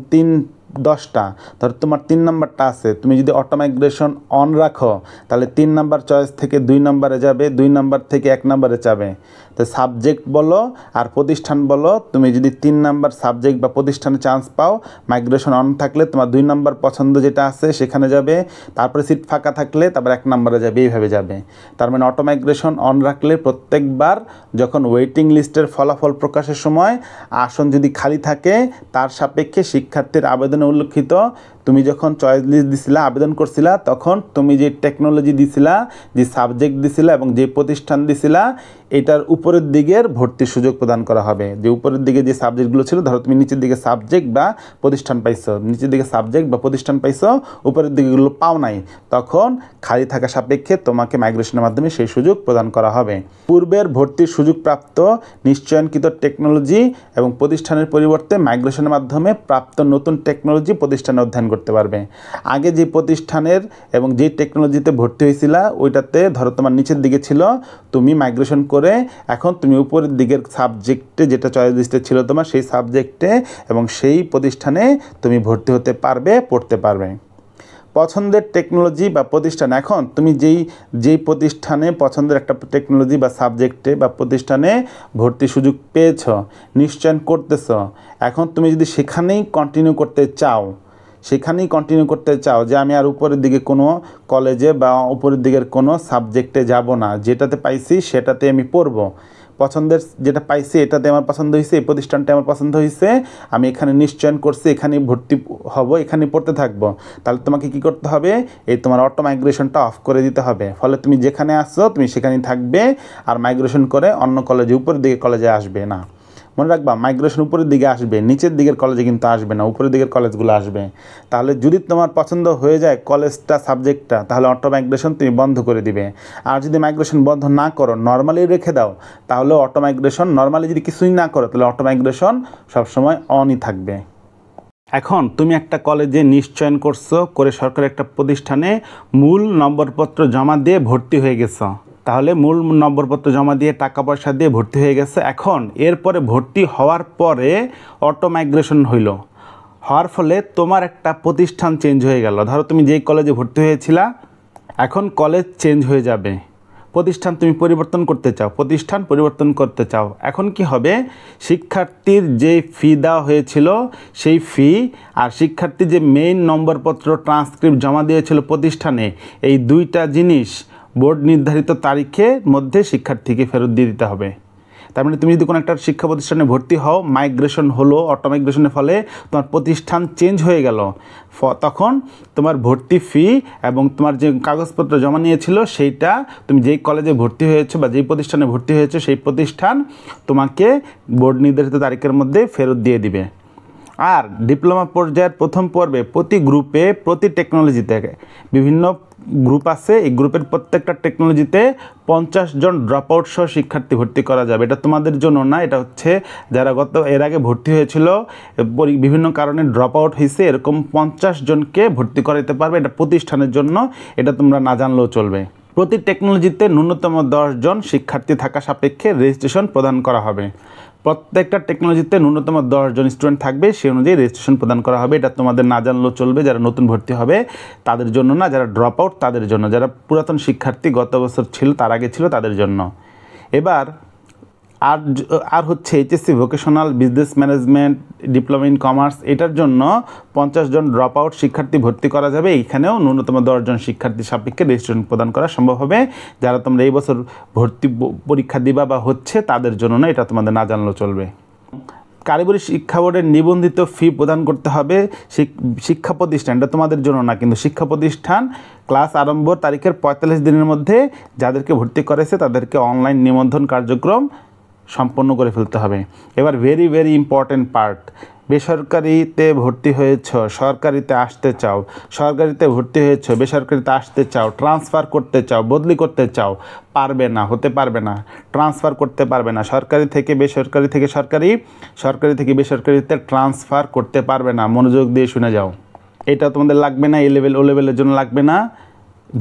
10টা, ধরো তোমার 3 নাম্বারটা আছে, তুমি যদি অটো মাইগ্রেশন অন রাখো তাহলে 3 নাম্বার চয়েস থেকে 2 নাম্বারে যাবে, 2 নাম্বার থেকে 1 নাম্বারে যাবে। তো সাবজেক্ট বলো আর প্রতিষ্ঠান বলো, তুমি যদি 3 নাম্বার সাবজেক্ট বা প্রতিষ্ঠানে চান্স পাও, মাইগ্রেশন অন থাকলে তোমার 2 নাম্বার পছন্দ যেটা আছে সেখানে যাবে, তারপরে সিট ফাঁকা থাকলে তারপর 1 নাম্বারে যাবে, এইভাবে যাবে। তার মানে অটো মাইগ্রেশন অন রাখলে প্রত্যেকবার যখন ওয়েটিং লিস্টের ফলাফল প্রকাশের সময় আসন যদি খালি থাকে, তার সাপেক্ষে শিক্ষার্থীর আবেদনে উল্লেখিত তুমি যখন চয়েস লিস্ট দিছিলা, আবেদন করছিলা, তখন তুমি যে টেকনোলজি দিছিলা, যে সাবজেক্ট দিছিলা এবং যে প্রতিষ্ঠান দিছিলা, এটার উপরের দিকের ভর্তির সুযোগ প্রদান করা হবে। যে উপরের দিকে যে সাবজেক্টগুলো ছিল, ধরো তুমি নিচের দিকে সাবজেক্ট বা প্রতিষ্ঠান পাইছো, নিচের দিকে সাবজেক্ট বা প্রতিষ্ঠান পাইছো, উপরের দিকেগুলো পাও নাই, তখন খালি থাকা সাপেক্ষে তোমাকে মাইগ্রেশনের মাধ্যমে সেই সুযোগ প্রদান করা হবে। পূর্বের ভর্তির সুযোগপ্রাপ্ত নিশ্চয়নকৃত টেকনোলজি এবং প্রতিষ্ঠানের পরিবর্তে মাইগ্রেশনের মাধ্যমে প্রাপ্ত নতুন টেকনোলজি প্রতিষ্ঠানে অধ্যয়ন করতে পারবে। আগে যে প্রতিষ্ঠানের এবং যে টেকনোলজিতে ভর্তি হয়েছিলা, ওইটাতে ধরো তোমার নিচের দিকে ছিল, তুমি মাইগ্রেশন করে এখন তুমি উপরের দিকের সাবজেক্টে, যেটা চয়েস লিস্টে ছিল তোমার, সেই সাবজেক্টে এবং সেই প্রতিষ্ঠানে তুমি ভর্তি হতে পারবে, পড়তে পারবে। পছন্দের টেকনোলজি বা প্রতিষ্ঠান, এখন তুমি যেই প্রতিষ্ঠানে পছন্দের একটা টেকনোলজি বা সাবজেক্টে বা প্রতিষ্ঠানে ভর্তির সুযোগ পেয়েছ, নিশ্চয়ন করতেছ, এখন তুমি যদি সেখানেই কন্টিনিউ করতে চাও যে আমি আর উপরের দিকে কোনো কলেজে বা উপরের দিকের কোনো সাবজেক্টে যাব না, যেটাতে পাইছি সেটাতে আমি পড়ব, পছন্দের যেটা পাইছি এটাতে আমার পছন্দ হয়েছে, এই প্রতিষ্ঠানটা আমার পছন্দ হয়েছে, আমি এখানে নিশ্চয়ন করছি, এখানেই ভর্তি হব, এখানে পড়তে থাকবো, তাহলে তোমাকে কি করতে হবে, এই তোমার অটো মাইগ্রেশনটা অফ করে দিতে হবে। ফলে তুমি যেখানে আসছো তুমি সেখানেই থাকবে, আর মাইগ্রেশন করে অন্য কলেজে, উপরের দিকে কলেজে আসবে না। মনে রাখবা, মাইগ্রেশন উপরের দিকে আসবে, নিচের দিকের কলেজে কিন্তু আসবে না, উপরের দিকের কলেজগুলো আসবে। তাহলে যদি তোমার পছন্দ হয়ে যায় কলেজটা, সাবজেক্টটা, তাহলে অটো মাইগ্রেশন তুমি বন্ধ করে দিবে। আর যদি মাইগ্রেশন বন্ধ না করো, নর্মালি রেখে দাও, তাহলে অটো মাইগ্রেশন, নর্মালি যদি কিছুই না করো, তাহলে অটো মাইগ্রেশন সবসময় অনই থাকবে। এখন তুমি একটা কলেজে নিশ্চয়ন করছো, করে সরকারি একটা প্রতিষ্ঠানে মূল নম্বরপত্র জমা দিয়ে ভর্তি হয়ে গেছো, তাহলে মূল নম্বরপত্র জমা দিয়ে টাকা পয়সা দিয়ে ভর্তি হয়ে গেছে। এখন এরপরে ভর্তি হওয়ার পরে অটো মাইগ্রেশন হওয়ার ফলে তোমার একটা প্রতিষ্ঠান চেঞ্জ হয়ে গেল। ধরো তুমি যেই কলেজে ভর্তি হয়েছিলা, এখন কলেজ চেঞ্জ হয়ে যাবে, প্রতিষ্ঠান তুমি পরিবর্তন করতে চাও, এখন কি হবে, শিক্ষার্থীর যে ফি দেওয়া হয়েছিল সেই ফি আর শিক্ষার্থী যে মেইন নম্বরপত্র ট্রান্সক্রিপ্ট জমা দিয়েছিল প্রতিষ্ঠানে, এই দুইটা জিনিস বোর্ড নির্ধারিত তারিখের মধ্যে শিক্ষার্থীকে ফেরত দিয়ে দিতে হবে। তার মানে তুমি যদি কোনো একটা শিক্ষা প্রতিষ্ঠানে ভর্তি হও, মাইগ্রেশন হলো, অটো মাইগ্রেশনের ফলে তোমার প্রতিষ্ঠান চেঞ্জ হয়ে গেল, তখন তোমার ভর্তি ফি এবং তোমার যে কাগজপত্র জমা নিয়েছিল সেইটা, তুমি যেই কলেজে ভর্তি হয়েছো বা যেই প্রতিষ্ঠানে ভর্তি হয়েছো, সেই প্রতিষ্ঠান তোমাকে বোর্ড নির্ধারিত তারিখের মধ্যে ফেরত দিয়ে দিবে। আর ডিপ্লোমা পর্যায়ের প্রথম পর্বে প্রতি গ্রুপে, প্রতি টেকনোলজিতে বিভিন্ন গ্রুপ আছে, এই গ্রুপের প্রত্যেকটা টেকনোলজিতে 50 জন ড্রপ আউট সহ শিক্ষার্থী ভর্তি করা যাবে। এটা তোমাদের জন্য না, এটা হচ্ছে যারা এর আগে ভর্তি হয়েছিল, বিভিন্ন কারণে ড্রপ আউট হয়েছে, এরকম 50 জনকে ভর্তি করাইতে পারবে। এটা প্রতিষ্ঠানের জন্য, এটা তোমরা না জানলেও চলবে। প্রতি টেকনোলজিতে ন্যূনতম 10 জন শিক্ষার্থী থাকা সাপেক্ষে রেজিস্ট্রেশন প্রদান করা হবে। প্রত্যেকটা টেকনোলজিতে ন্যূনতম 10 জন স্টুডেন্ট থাকবে, সেই অনুযায়ী রেজিস্ট্রেশন প্রদান করা হবে। এটা তোমাদের না জানলেও চলবে, যারা নতুন ভর্তি হবে তাদের জন্য না, যারা ড্রপ আউট তাদের জন্য, যারা পুরাতন শিক্ষার্থী গত বছর ছিল, তার আগে ছিল, তাদের জন্য। এবার আর হচ্ছে HSC vocational business management, diploma in commerce, এটার জন্য 50 জন ড্রপ আউট শিক্ষার্থী ভর্তি করা যাবে। এইখানেও ন্যূনতম 10 জন শিক্ষার্থী সাপেক্ষে রেজিস্ট্রেশন প্রদান করা সম্ভব হবে। যারা তোমরা এই বছর ভর্তি পরীক্ষা দিবা বা হচ্ছে, তাদের জন্য না, এটা তোমাদের না জানলেও চলবে। কারিগরি শিক্ষা বোর্ডের নিবন্ধিত ফি প্রদান করতে হবে শিক্ষা প্রতিষ্ঠান, এটা তোমাদের জন্য না, কিন্তু শিক্ষা প্রতিষ্ঠান ক্লাস আরম্ভ তারিখের 45 দিনের মধ্যে যাদেরকে ভর্তি করেছে তাদেরকে অনলাইন নিবন্ধন কার্যক্রম সম্পন্ন করে ফেলতে হবে। এবার ভেরি ভেরি ইম্পর্টেন্ট পার্ট, বেসরকারিতে ভর্তি হয়েছ, সরকারিতে আসতে চাও, সরকারিতে ভর্তি হয়েছ, বেসরকারিতে আসতে চাও, ট্রান্সফার করতে চাও, বদলি করতে চাও, পারবে না, হতে পারবে না, ট্রান্সফার করতে পারবে না, সরকারি থেকে বেসরকারি থেকে সরকারি, সরকারি থেকে বেসরকারিতে ট্রান্সফার করতে পারবে না। মনোযোগ দিয়ে শুনে যাও, এটা তোমাদের লাগবে না, ও লেভেলের জন্য লাগবে না।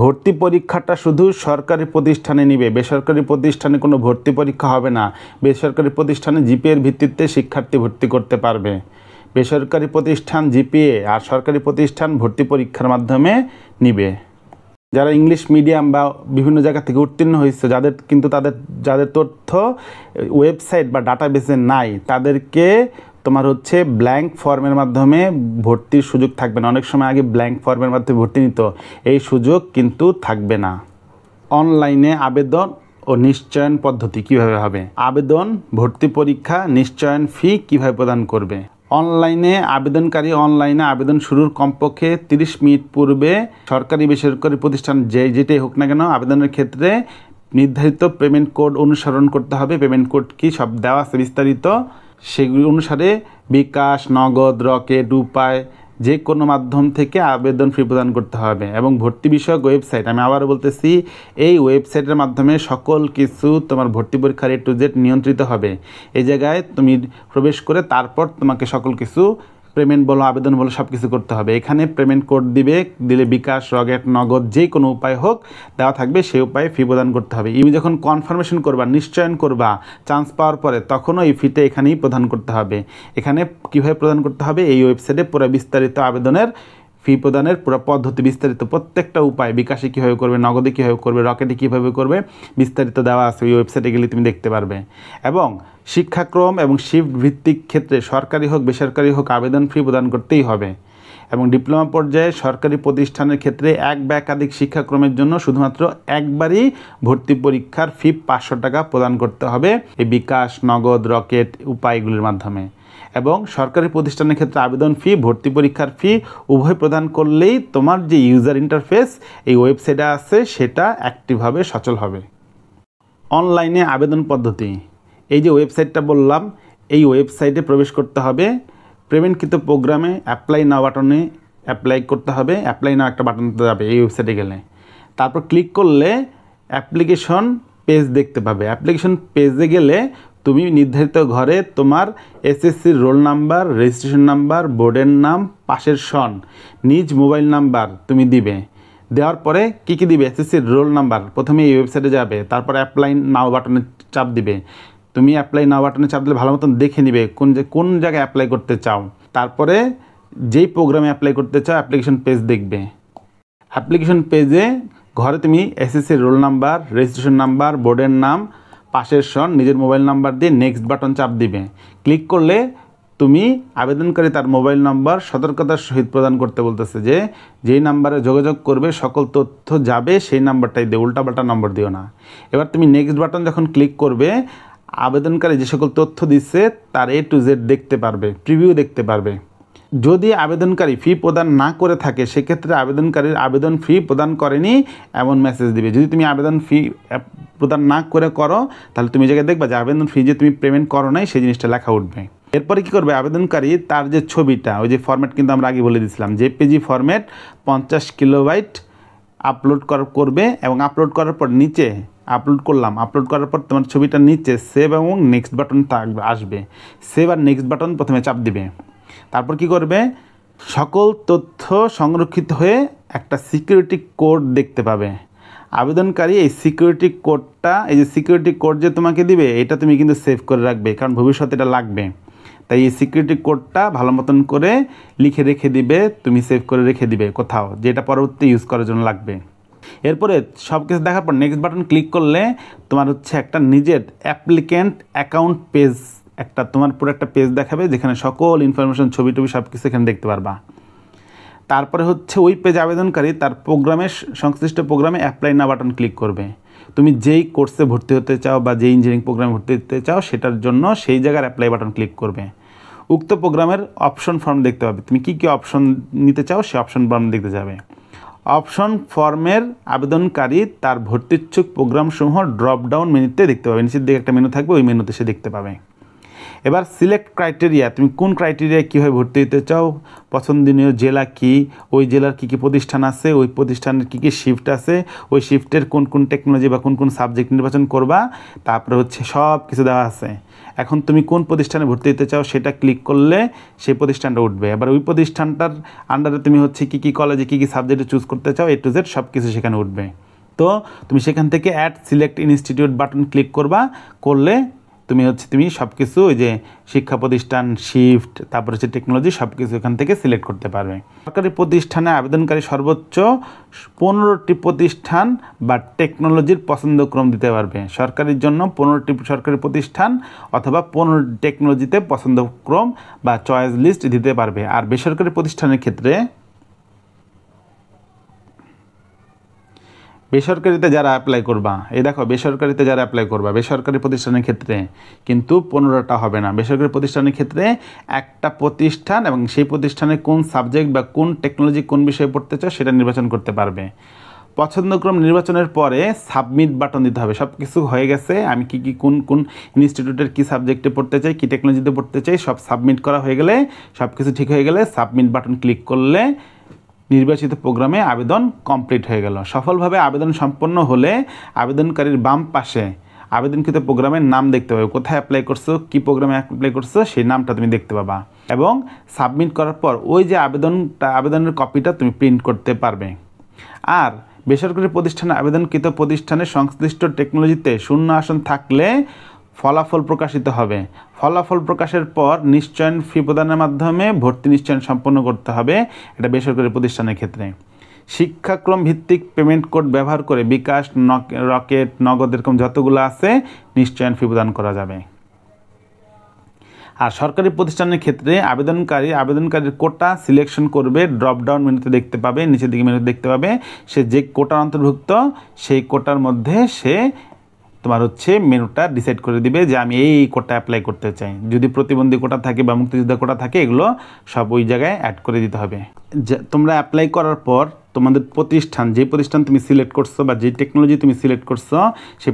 ভর্তি পরীক্ষাটা শুধু সরকারি প্রতিষ্ঠানে নিবে, বেসরকারি প্রতিষ্ঠানে কোনো ভর্তি পরীক্ষা হবে না। বেসরকারি প্রতিষ্ঠানে জিপিএর ভিত্তিতে শিক্ষার্থী ভর্তি করতে পারবে। বেসরকারি প্রতিষ্ঠান জিপিএ আর সরকারি প্রতিষ্ঠান ভর্তি পরীক্ষার মাধ্যমে নিবে। যারা ইংলিশ মিডিয়াম বা বিভিন্ন জায়গা থেকে উত্তীর্ণ হয়েছে, যাদের তথ্য ওয়েবসাইট বা ডাটাবেসে নাই, তাদেরকে তোমার হচ্ছে ব্ল্যাঙ্ক ফর্মের মাধ্যমে ভর্তির সুযোগ থাকবে না। অনেক সময় আগে ব্ল্যাঙ্ক ফর্মের মাধ্যমে ভর্তি নিত, এই সুযোগ কিন্তু থাকবে না। অনলাইনে আবেদন ও নিশ্চয়ন পদ্ধতি কিভাবে হবে, আবেদন, ভর্তি পরীক্ষা, নিশ্চয়ন ফি কিভাবে প্রদান করবে। অনলাইনে আবেদন শুরুর কমপক্ষে 30 মিনিট পূর্বে সরকারি বেসরকারি প্রতিষ্ঠান যেটাই হোক না কেন আবেদনের ক্ষেত্রে নির্ধারিত পেমেন্ট কোড অনুসরণ করতে হবে। পেমেন্ট কোড কি সব দেওয়া আছে বিস্তারিত, সেগুলি অনুসারে বিকাশ, নগদ, রকেট, উপায় যে কোনো মাধ্যম থেকে আবেদন ফি প্রদান করতে হবে। এবং ভর্তি বিষয়ক ওয়েবসাইট, আমি আবারও বলতেছি, এই ওয়েবসাইটের মাধ্যমে সকল কিছু তোমার ভর্তি পরীক্ষার A to Z নিয়ন্ত্রিত হবে। এই জায়গায় তুমি প্রবেশ করে তারপর তোমাকে সকল কিছু পেমেন্ট বলো, আবেদন বলো, সব কিছু করতে হবে। এখানে পেমেন্ট কোড দিলে বিকাশ, রকেট, নগদ যে কোনো উপায় হোক দেওয়া থাকবে, সেই উপায়ে ফি প্রদান করতে হবে। তুমি যখন কনফার্মেশন করবা, নিশ্চয়ন করবা চান্স পাওয়ার পরে, তখনও এই ফিটা এখানেই প্রদান করতে হবে। এখানে কীভাবে প্রদান করতে হবে, এই ওয়েবসাইটে পুরো বিস্তারিত আবেদনের ফি প্রদানের পুরো পদ্ধতি বিস্তারিত প্রত্যেকটা উপায়, বিকাশে কীভাবে করবে, নগদে কীভাবে করবে, রকেটে কীভাবে করবে বিস্তারিত দেওয়া আছে। ওই ওয়েবসাইটে গেলে তুমি দেখতে পারবে। এবং শিক্ষাক্রম এবং শিফট ভিত্তিক ক্ষেত্রে সরকারি হোক বেসরকারি হোক আবেদন ফি প্রদান করতেই হবে। এবং ডিপ্লোমা পর্যায়ে সরকারি প্রতিষ্ঠানের ক্ষেত্রে এক বা একাধিক শিক্ষাক্রমের জন্য শুধুমাত্র একবারই ভর্তি পরীক্ষার ফি 500 টাকা প্রদান করতে হবে এই বিকাশ, নগদ, রকেট উপায়গুলির মাধ্যমে। এবং সরকারি প্রতিষ্ঠানের ক্ষেত্রে আবেদন ফি, ভর্তি পরীক্ষার ফি উভয় প্রদান করলেই তোমার যে ইউজার ইন্টারফেস এই ওয়েবসাইটে আছে সেটা অ্যাক্টিভভাবে সচল হবে। অনলাইনে আবেদন পদ্ধতি, এই যে ওয়েবসাইটটা বললাম, এই ওয়েবসাইটে প্রবেশ করতে হবে। পেমেন্টকৃত প্রোগ্রামে অ্যাপ্লাই নাও বাটনে অ্যাপ্লাই করতে হবে। অ্যাপ্লাই নাও একটা বাটন যাবে এই ওয়েবসাইটে গেলে, তারপর ক্লিক করলে অ্যাপ্লিকেশন পেজ দেখতে পাবে। অ্যাপ্লিকেশন পেজে গেলে তুমি নির্ধারিত ঘরে তোমার এসএসসির রোল নাম্বার, রেজিস্ট্রেশন নাম্বার, বোর্ডের নাম, পাশের সন, নিজ মোবাইল নাম্বার তুমি দিবে। দেওয়ার পরে কী কী দিবে, এসএসসির রোল নাম্বার, প্রথমে এই ওয়েবসাইটে যাবে, তারপর অ্যাপ্লাই নাও বাটনে চাপ দিবে। তুমি অ্যাপ্লাই নাও বাটনে চাপ দিলে ভালো মতন দেখে নিবে কোন জায়গায় অ্যাপ্লাই করতে চাও। তারপরে যেই প্রোগ্রামে অ্যাপ্লাই করতে চাও অ্যাপ্লিকেশন পেজ দেখবে। অ্যাপ্লিকেশন পেজে ঘরে তুমি এসএসসির রোল নাম্বার, রেজিস্ট্রেশন নাম্বার, বোর্ডের নাম, পাশের সন, নিজের মোবাইল নাম্বার দিয়ে নেক্সট বাটন চাপ দিবে। ক্লিক করলে তুমি আবেদনকারী তার মোবাইল নাম্বার সতর্কতার সহিত প্রদান করতে বলতেছে যে যেই নাম্বারে যোগাযোগ করবে সকল তথ্য যাবে সেই নাম্বারটাই দিও, উল্টাপাল্টা নম্বর দিও না। এবার তুমি নেক্সট বাটন যখন ক্লিক করবে আবেদনকারী যে সকল তথ্য দিচ্ছে তার A to Z দেখতে পারবে, প্রিভিউ দেখতে পারবে। যদি আবেদনকারী ফি প্রদান না করে থাকে সেক্ষেত্রে আবেদনকারীর আবেদন ফি প্রদান করেনি এমন মেসেজ দিবে। যদি তুমি আবেদন ফি প্রদান না করো তাহলে তুমি জায়গায় দেখবা যে আবেদন ফি যে তুমি পেমেন্ট করো নাই সেই জিনিসটা লেখা উঠবে। এরপরে কী করবে, আবেদনকারী তার যে ছবিটা, ওই যে ফরম্যাট কিন্তু আমরা আগে বলে দিয়েছিলাম, জেপিজি ফরম্যাট 50 কিলোবাইট আপলোড করবে। এবং আপলোড করার পর নিচে আপলোড করার পর তোমার ছবিটার নিচে সেভ এবং নেক্সট বাটন আসবে। সেভ আর নেক্সট বাটন প্রথমে চাপ দিবে। তারপর কি করবে, সকল তথ্য সংরক্ষিত হয়ে একটা সিকিউরিটি কোড দেখতে পাবে। আবেদনকারী এই সিকিউরিটি কোডটা, এই যে সিকিউরিটি কোড যে তোমাকে দিবে এটা তুমি কিন্তু সেভ করে রাখবে, কারণ ভবিষ্যতে এটা লাগবে। তাই এই সিকিউরিটি কোডটা ভালো মতন করে লিখে রেখে দিবে, তুমি সেভ করে রেখে দিবে কোথাও, যেটা পরবর্তী ইউজ করার জন্য লাগবে। এরপরে সব কিছু দেখার পর নেক্সট বাটন ক্লিক করলে তোমার হচ্ছে একটা নিজের অ্যাপ্লিক্যান্ট অ্যাকাউন্ট পেজ, তোমার পুরো একটা পেজ দেখাবে যেখানে সকল ইনফরমেশন, ছবি টবি সব কিছু এখানে দেখতে পারবা। তারপরে হচ্ছে ওই পেজ আবেদনকারী তার প্রোগ্রামের সংশ্লিষ্ট প্রোগ্রামে অ্যাপ্লাই না বাটন ক্লিক করবে। তুমি যেই কোর্সে ভর্তি হতে চাও বা যেই ইঞ্জিনিয়ারিং প্রোগ্রামে ভর্তি হতে চাও সেটার জন্য সেই জায়গার অ্যাপ্লাই বাটন ক্লিক করবে। উক্ত প্রোগ্রামের অপশন ফর্ম দেখতে পাবে, তুমি কী কী অপশন নিতে চাও সেই অপশন ফর্ম দেখতে যাবে। অপশন ফর্মের আবেদনকারী তার ভর্তিচ্ছুক প্রোগ্রামসমূহ ড্রপ ডাউন মেনুতে দেখতে পাবে, নিচের দিকে একটা মেনু থাকবে, ওই মেনুতে সে দেখতে পাবে। এবার সিলেক্ট ক্রাইটেরিয়া, তুমি কোন ক্রাইটেরিয়ায় কীভাবে ভর্তি হতে চাও, পছন্দনীয় জেলা কি, ওই জেলার কী কী প্রতিষ্ঠান আছে, ওই প্রতিষ্ঠানের কী কী শিফট আছে, ওই শিফটের কোন কোন টেকনোলজি বা কোন কোন সাবজেক্ট নির্বাচন করবা, তারপরে হচ্ছে সব কিছু দেওয়া আছে। এখন তুমি কোন প্রতিষ্ঠানে ভর্তি হতে চাও সেটা ক্লিক করলে সেই প্রতিষ্ঠানটা উঠবে। এবার ওই প্রতিষ্ঠানটার আন্ডারে তুমি হচ্ছে কী কী কলেজে কী কী সাবজেক্টে চুজ করতে চাও A to Z সব কিছু সেখানে উঠবে। তো তুমি সেখান থেকে add select institute button click করলে তুমি সব কিছু ওই যে শিক্ষা প্রতিষ্ঠান, শিফট, তারপর হচ্ছে টেকনোলজি সব কিছু এখান থেকে সিলেক্ট করতে পারবে। সরকারি প্রতিষ্ঠানে আবেদনকারী সর্বোচ্চ 15টি প্রতিষ্ঠান বা টেকনোলজির পছন্দক্রম দিতে পারবে। সরকারির জন্য 15টি সরকারি প্রতিষ্ঠান অথবা 15টি টেকনোলজিতে পছন্দক্রম বা চয়েস লিস্ট দিতে পারবে। আর বেসরকারি প্রতিষ্ঠানের ক্ষেত্রে বেসরকারিতে যারা অ্যাপ্লাই করবা, এই দেখো বেসরকারিতে যারা অ্যাপ্লাই করবা, বেসরকারি প্রতিষ্ঠানের ক্ষেত্রে কিন্তু 15টা হবে না। বেসরকারি প্রতিষ্ঠানের ক্ষেত্রে একটা প্রতিষ্ঠান এবং সেই প্রতিষ্ঠানে কোন সাবজেক্ট বা কোন টেকনোলজি কোন বিষয়ে পড়তে চাও সেটা নির্বাচন করতে পারবে। পছন্দক্রম নির্বাচনের পরে সাবমিট বাটন দিতে হবে। সব কিছু হয়ে গেছে, আমি কোন ইনস্টিটিউটের কী সাবজেক্টে পড়তে চাই, কী টেকনোলজিতে পড়তে চাই, সব সাবমিট করা হয়ে গেলে, সব কিছু ঠিক হয়ে গেলে সাবমিট বাটন ক্লিক করলে নির্বাচিত প্রোগ্রামে আবেদন কমপ্লিট হয়ে গেল। সফলভাবে আবেদন সম্পন্ন হলে আবেদনকারীর বাম পাশে আবেদনকৃত প্রোগ্রামের নাম দেখতে পাবে, কোথায় অ্যাপ্লাই করছো, কী প্রোগ্রামে অ্যাপ্লাই করছো সেই নামটা তুমি দেখতে পাবা, এবং সাবমিট করার পর ওই যে আবেদনের কপিটা তুমি প্রিন্ট করতে পারবে। আর বেসরকারি প্রতিষ্ঠানে আবেদনকৃত প্রতিষ্ঠানের সংশ্লিষ্ট টেকনোলজিতে শূন্য আসন থাকলে ফলাফল প্রকাশিত হবে। ফলাফল প্রকাশের পর নিশ্চয়ন ফি প্রদানের মাধ্যমে ভর্তি নিশ্চয়ন সম্পন্ন করতে হবে, এটা বেসরকারি প্রতিষ্ঠানের ক্ষেত্রে। শিক্ষাক্রম ভিত্তিক পেমেন্ট কোড ব্যবহার করে বিকাশ, রকেট, নগদ এরকম যতগুলো আছে নিশ্চয়ন ফি প্রদান করা যাবে। আর সরকারি প্রতিষ্ঠানের ক্ষেত্রে আবেদনকারীর কোটা সিলেকশন করবে, ড্রপডাউন মেনুতে দেখতে পাবে, নিচের দিকে মেনুতে দেখতে পাবে সে যে কোটার অন্তর্ভুক্ত, সেই কোটার মধ্যে সে তোমার মেনুটা ডিসাইড করে দিবে যে আমি এই কোটা অ্যাপ্লাই করতে চাই। যদি প্রতিবন্ধী কোটা থাকে বা মুক্তিযোদ্ধা কোটা থাকে এগুলো সব ওই জায়গায় অ্যাড করে দিতে হবে। তোমরা অ্যাপ্লাই করার পর তোমাদের প্রতিষ্ঠান, যে প্রতিষ্ঠান তুমি সিলেক্ট করছো বা যে টেকনোলজি তুমি সিলেক্ট করছো সেই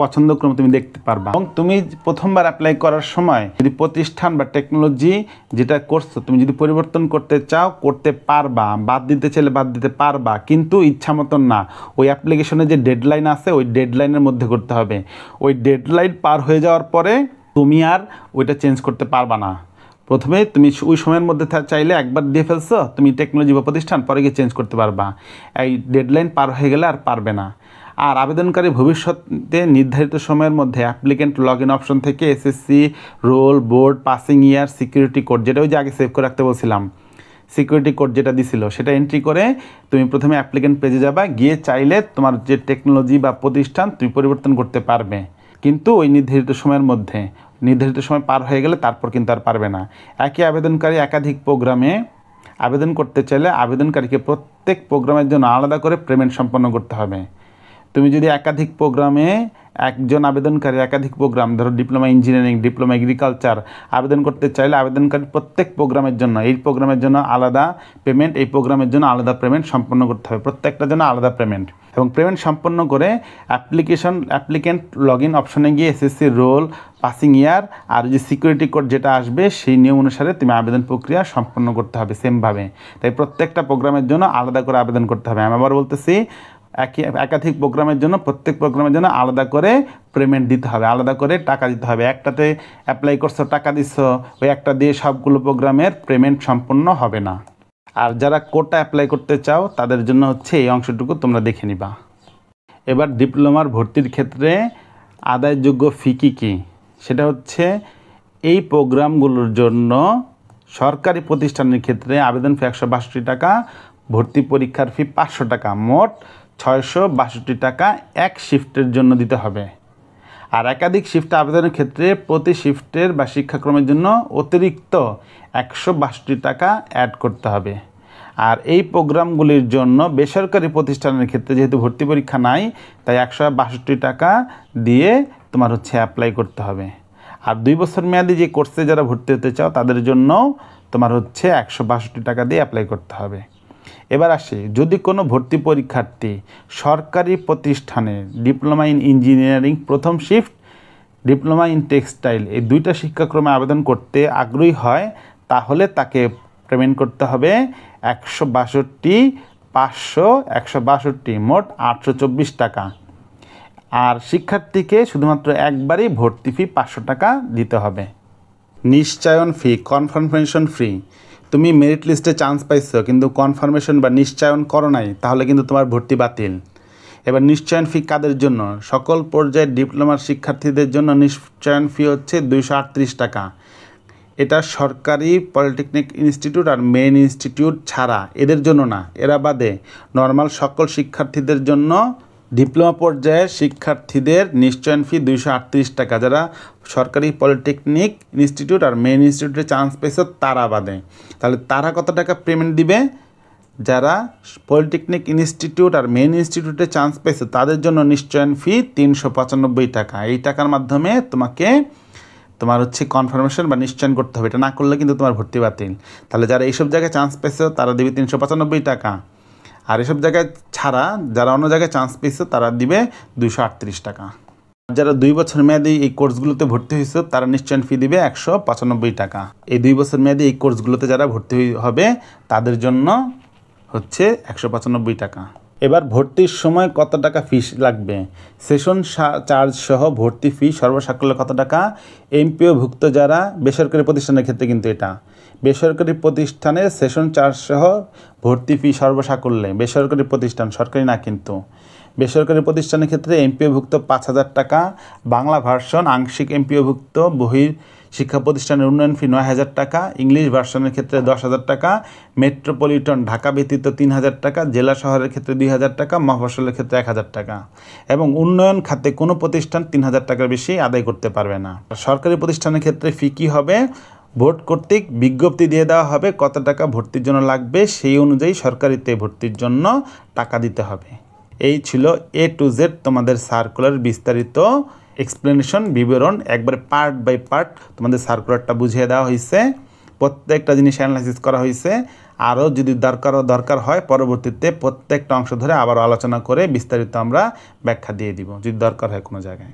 পছন্দক্রম তুমি দেখতে পারবা। এবং তুমি প্রথমবার অ্যাপ্লাই করার সময় যদি প্রতিষ্ঠান বা টেকনোলজি যেটা করছো তুমি যদি পরিবর্তন করতে চাও করতে পারবা, বাদ দিতে চাইলে বাদ দিতে পারবা, কিন্তু ইচ্ছা মতন না। ওই অ্যাপ্লিকেশনে যে ডেডলাইন আছে ওই ডেডলাইনের মধ্যে করতে হবে। ওই ডেডলাইন পার হয়ে যাওয়ার পরে তুমি আর ওইটা চেঞ্জ করতে পারবা না। প্রথমে তুমি ওই সময়ের মধ্যে চাইলে একবার দিয়ে ফেলছো তুমি টেকনোলজি বা প্রতিষ্ঠান, পরে গিয়ে চেঞ্জ করতে পারবা। এই ডেডলাইন পার হয়ে গেলে আর পারবে না। আর আবেদনকারী ভবিষ্যতে নির্ধারিত সময়ের মধ্যে অ্যাপ্লিকেন্ট লগ ইন অপশন থেকে SSC, roll, board, passing year, security code, যেটা ওই যে আগে সেভ করে রাখতে বলছিলাম, সিকিউরিটি কোড যেটা দিছিল সেটা এন্ট্রি করে তুমি প্রথমে অ্যাপ্লিকেন্ট পেজে যাবা, গিয়ে চাইলে তোমার যে টেকনোলজি বা প্রতিষ্ঠান তুমি পরিবর্তন করতে পারবে, কিন্তু ওই নির্ধারিত সময়ের মধ্যে। নির্ধারিত সময় পার হয়ে গেলে তারপর কিন্তু আর পারবে না। একই আবেদনকারী একাধিক প্রোগ্রামে আবেদন করতে চাইলে আবেদনকারীকে প্রত্যেক প্রোগ্রামের জন্য আলাদা করে পেমেন্ট সম্পন্ন করতে হবে। তুমি যদি একাধিক প্রোগ্রামে একজন আবেদনকারী একাধিক প্রোগ্রাম, ধরো ডিপ্লোমা ইঞ্জিনিয়ারিং, ডিপ্লোমা এগ্রিকালচার আবেদন করতে চাইলে আবেদনকারী প্রত্যেক প্রোগ্রামের জন্য, এই প্রোগ্রামের জন্য আলাদা পেমেন্ট, এই প্রোগ্রামের জন্য আলাদা পেমেন্ট সম্পন্ন করতে হবে, প্রত্যেকটার জন্য আলাদা পেমেন্ট। এবং পেমেন্ট সম্পন্ন করে অ্যাপ্লিকেন্ট লগ ইন অপশনে গিয়ে এসএসসি, রোল, পাসিং ইয়ার আর যে সিকিউরিটি কোড যেটা আসবে সেই নিয়ম অনুসারে তুমি আবেদন প্রক্রিয়া সম্পন্ন করতে হবে সেমভাবে। তাই প্রত্যেকটা প্রোগ্রামের জন্য আলাদা করে আবেদন করতে হবে। আমি আবার বলতেছি, একাধিক প্রোগ্রামের জন্য প্রত্যেক প্রোগ্রামের জন্য আলাদা করে পেমেন্ট দিতে হবে, আলাদা করে টাকা দিতে হবে। একটাতে অ্যাপ্লাই করছো, টাকা দিচ্ছ, ওই একটা দিয়ে সবগুলো প্রোগ্রামের পেমেন্ট সম্পন্ন হবে না। আর যারা কোটা অ্যাপ্লাই করতে চাও তাদের জন্য এই অংশটুকু তোমরা দেখে নিবা। এবার ডিপ্লোমার ভর্তির ক্ষেত্রে আদায়যোগ্য ফি কী, সেটা এই প্রোগ্রামগুলোর জন্য সরকারি প্রতিষ্ঠানের ক্ষেত্রে আবেদন ফি 162 টাকা, ভর্তি পরীক্ষার ফি 500 টাকা, মোট 662 টাকা এক শিফটের জন্য দিতে হবে। আর একাধিক শিফটে আবেদনের ক্ষেত্রে প্রতি শিফটের বা শিক্ষাক্রমের জন্য অতিরিক্ত 162 টাকা অ্যাড করতে হবে। আর এই প্রোগ্রামগুলির জন্য বেসরকারি প্রতিষ্ঠানের ক্ষেত্রে যেহেতু ভর্তি পরীক্ষা নাই, তাই 162 টাকা দিয়ে তোমার অ্যাপ্লাই করতে হবে। আর 2 বছর মেয়াদি যে কোর্সে যারা ভর্তি হতে চাও তাদের জন্য তোমার 162 টাকা দিয়ে অ্যাপ্লাই করতে হবে। এবার আসি, যদি কোনো ভর্তি পরীক্ষার্থী সরকারি প্রতিষ্ঠানে ডিপ্লোমা ইন ইঞ্জিনিয়ারিং প্রথম শিফট, ডিপ্লোমা ইন টেক্সটাইল এই 2টা শিক্ষাক্রমে আবেদন করতে আগ্রহী হয়, তাহলে তাকে পেমেন্ট করতে হবে 162 মোট 824 টাকা। আর শিক্ষার্থীকে শুধুমাত্র একবারই ভর্তি ফি 500 টাকা দিতে হবে। নিশ্চয়ন ফি, কনফার্মেশন ফি, তুমি মেরিট লিস্টে চান্স পাইছো কিন্তু কনফার্মেশন বা নিশ্চয়ন করো নাই, তাহলে কিন্তু তোমার ভর্তি বাতিল। এবার নিশ্চয়ন ফি কাদের জন্য? সকল পর্যায়ের ডিপ্লোমার শিক্ষার্থীদের জন্য নিশ্চয়ন ফি 238 টাকা। এটা সরকারি পলিটেকনিক ইনস্টিটিউট আর মেইন ইনস্টিটিউট ছাড়া, এদের জন্য না, এরা বাদে নর্মাল সকল শিক্ষার্থীদের জন্য ডিপ্লোমা পর্যায়ের শিক্ষার্থীদের নিশ্চয়ন ফি 238 টাকা, যারা সরকারি পলিটেকনিক ইনস্টিটিউট আর মেইন ইনস্টিটিউটে চান্স পেয়েছে তারা বাদে। তাহলে তারা কত টাকা পেমেন্ট দিবে? যারা পলিটেকনিক ইনস্টিটিউট আর মেইন ইনস্টিটিউটে চান্স পেয়েছে তাদের জন্য নিশ্চয়ন ফি 395 টাকা। এই টাকার মাধ্যমে তোমার হচ্ছে কনফার্মেশন বা নিশ্চয়ন করতে হবে। এটা না করলে কিন্তু তোমার ভর্তি বাতিল। তাহলে যারা এইসব জায়গায় চান্স পেয়েছে তারা দিবে 395 টাকা, আর এসব জায়গায় ছাড়া যারা অন্য জায়গায় চান্স পেয়েছে তারা দিবে 238 টাকা। যারা 2 বছর মেয়াদি এই কোর্সগুলোতে ভর্তি হয়েছে তারা নিশ্চয়ন ফি দিবে 195 টাকা। এই 2 বছর মেয়াদি এই কোর্সগুলোতে যারা ভর্তি হবে তাদের জন্য হচ্ছে 195 টাকা। এবার ভর্তির সময় কত টাকা ফিস লাগবে? সেশন চার্জ সহ ভর্তি ফি সর্বসাকুল্যে কত টাকা? এমপিওভুক্ত যারা বেসরকারি প্রতিষ্ঠানের ক্ষেত্রে কিন্তু এটা বেসরকারি প্রতিষ্ঠানের সেশন চার্জ সহ ভর্তি ফি সর্বসাকুল্যে, বেসরকারি প্রতিষ্ঠান, সরকারি না কিন্তু। বেসরকারি প্রতিষ্ঠানের ক্ষেত্রে এমপিওভুক্ত 5,000 টাকা, বাংলা ভার্সন আংশিক এমপিওভুক্ত বহির শিক্ষা প্রতিষ্ঠানের উন্নয়ন ফি 9,000 টাকা, ইংলিশ ভার্সনের ক্ষেত্রে 10,000 টাকা, মেট্রোপলিটন ঢাকা ব্যতীত 3,000 টাকা, জেলা শহরের ক্ষেত্রে 2,000 টাকা, মফস্বলের ক্ষেত্রে 1,000 টাকা। এবং উন্নয়ন খাতে কোনো প্রতিষ্ঠান 3,000 টাকার বেশি আদায় করতে পারবে না। সরকারি প্রতিষ্ঠানের ক্ষেত্রে ফি কী হবে? বোর্ড কর্তৃক বিজ্ঞপ্তি দিয়ে দেওয়া হবে কত টাকা ভর্তির জন্য লাগবে, সেই অনুযায়ী সরকারিতে ভর্তির জন্য টাকা দিতে হবে। এই ছিল A to Z তোমাদের সার্কুলার বিস্তারিত এক্সপ্লেনেশন, বিবরণ, একবারে পার্ট বাই পার্ট তোমাদের সার্কুলারটা বুঝিয়ে দেওয়া হয়েছে। প্রত্যেকটা জিনিস অ্যানালাইসিস করা হয়েছে। আরও যদি দরকার হয় পরবর্তীতে প্রত্যেকটা অংশ ধরে আবার আলোচনা করে বিস্তারিত আমরা ব্যাখ্যা দিয়ে দিব যদি দরকার হয় কোনো জায়গায়।